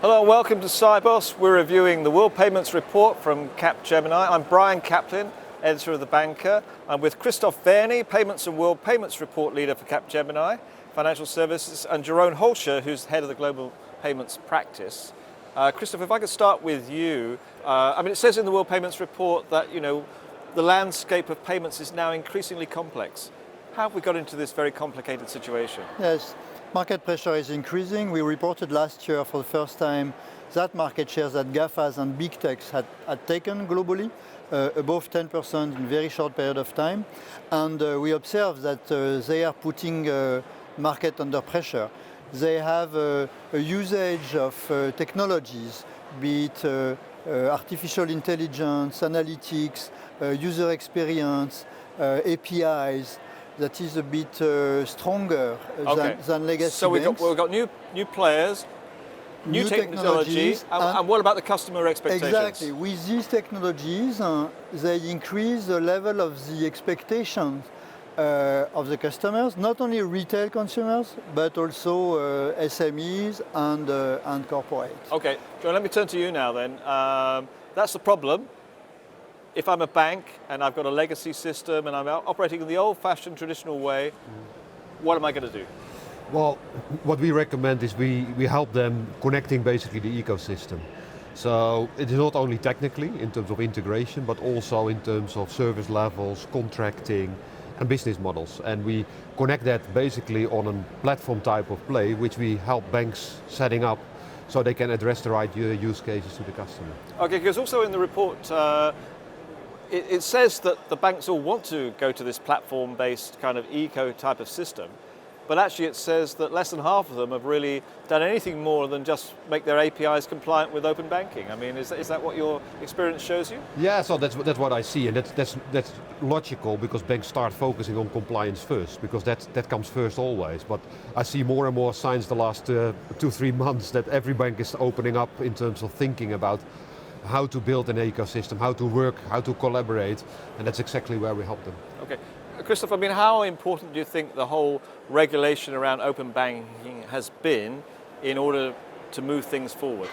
Hello and welcome to Cybos. We're reviewing the World Payments Report from Capgemini. I'm Brian Kaplan, editor of The Banker. I'm with Christophe Vergne, Payments and World Payments Report leader for Capgemini Financial Services, and Jeroen Holscher, who's head of the Global Payments Practice. Christophe, if I could start with you. It says in the World Payments Report that, the landscape of payments is now increasingly complex. How have we got into this very complicated situation? Yes. Market pressure is increasing. We reported last year for the first time that market shares that GAFAs and BigTech had taken globally, above 10% in a very short period of time. And we observe that they are putting market under pressure. They have a usage of technologies, be it artificial intelligence, analytics, user experience, APIs, that is a bit stronger than legacy so we've banks. got new players, new technologies, and what about the customer expectations? Exactly. With these technologies, they increase the level of the expectations of the customers, not only retail consumers, but also SMEs and corporates. Okay, John, let me turn to you now then. That's the problem. If I'm a bank and I've got a legacy system and I'm operating in the old-fashioned traditional way, what am I going to do? Well, what we recommend is we help them connecting basically the ecosystem. So it is not only technically in terms of integration, but also in terms of service levels, contracting, and business models. And we connect that basically on a platform type of play, which we help banks setting up so they can address the right use cases to the customer. Okay, because also in the report, it says that the banks all want to go to this platform-based kind of eco type of system, but actually it says that less than half of them have really done anything more than just make their APIs compliant with open banking. I mean, is that what your experience shows you? Yeah, so that's what I see, and that's logical because banks start focusing on compliance first, because that comes first always. But I see more and more signs the last 2-3 months that every bank is opening up in terms of thinking about how to build an ecosystem, how to work, how to collaborate, and that's exactly where we help them. Okay. Christophe, how important do you think the whole regulation around open banking has been in order to move things forward?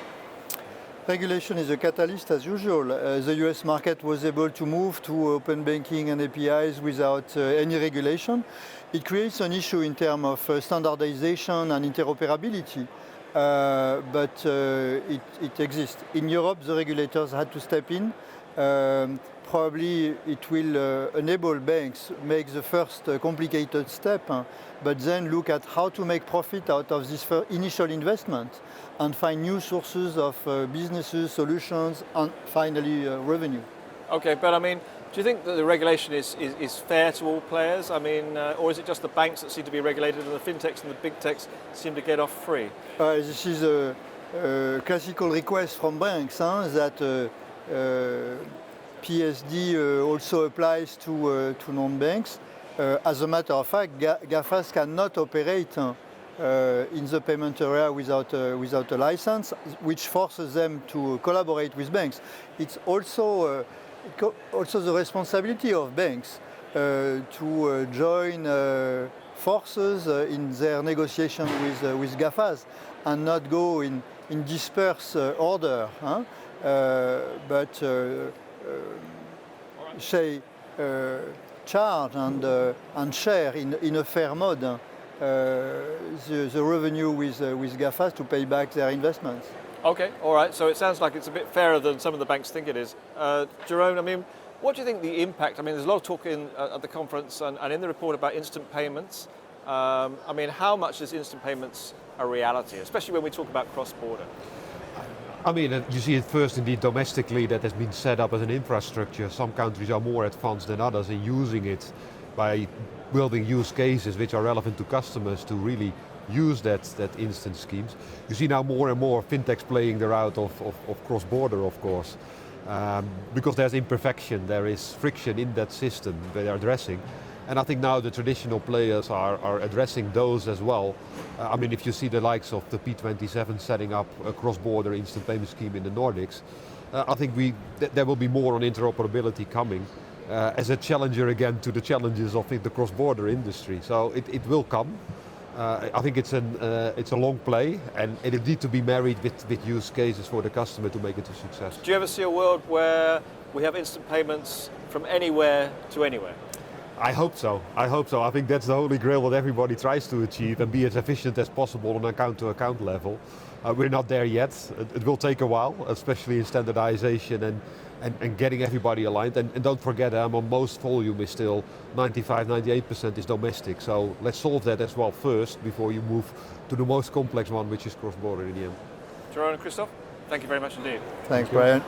Regulation is a catalyst as usual. The US market was able to move to open banking and APIs without any regulation. It creates an issue in terms of standardization and interoperability. But it exists. In Europe, the regulators had to step in. Probably it will enable banks make the first complicated step, but then look at how to make profit out of this initial investment and find new sources of businesses, solutions, and finally revenue. Okay, but do you think that the regulation is fair to all players? Or is it just the banks that seem to be regulated and the fintechs and the big techs seem to get off free? This is a classical request from banks that PSD also applies to non-banks. As a matter of fact, GAFAs cannot operate in the payment area without a license, which forces them to collaborate with banks. It's also the responsibility of banks to join forces in their negotiation with GAFAs and not go in disperse order, but say charge and share in a fair mode the revenue with GAFAs to pay back their investments. Okay, all right. So it sounds like it's a bit fairer than some of the banks think it is. Jeroen, what do you think the impact? There's a lot of talk at the conference and in the report about instant payments. How much is instant payments a reality, especially when we talk about cross-border? You see it first indeed domestically, that has been set up as an infrastructure. Some countries are more advanced than others in using it by building use cases which are relevant to customers to really use that instant schemes. You see now more and more fintechs playing the route of cross-border, of course, because there's imperfection, there is friction in that system they are addressing. And I think now the traditional players are addressing those as well. If you see the likes of the P27 setting up a cross-border instant payment scheme in the Nordics, I think there will be more on interoperability coming as a challenger again to the challenges of the cross-border industry. So it will come. I think it's a long play, and it needs to be married with use cases for the customer to make it a success. Do you ever see a world where we have instant payments from anywhere to anywhere? I hope so. I think that's the holy grail that everybody tries to achieve and be as efficient as possible on account-to-account level. We're not there yet. It will take a while, especially in standardization and getting everybody aligned. And don't forget, most volume is still 95-98% is domestic. So let's solve that as well first before you move to the most complex one, which is cross-border in the end. Jeroen and Christophe, thank you very much indeed. Thanks, Brian.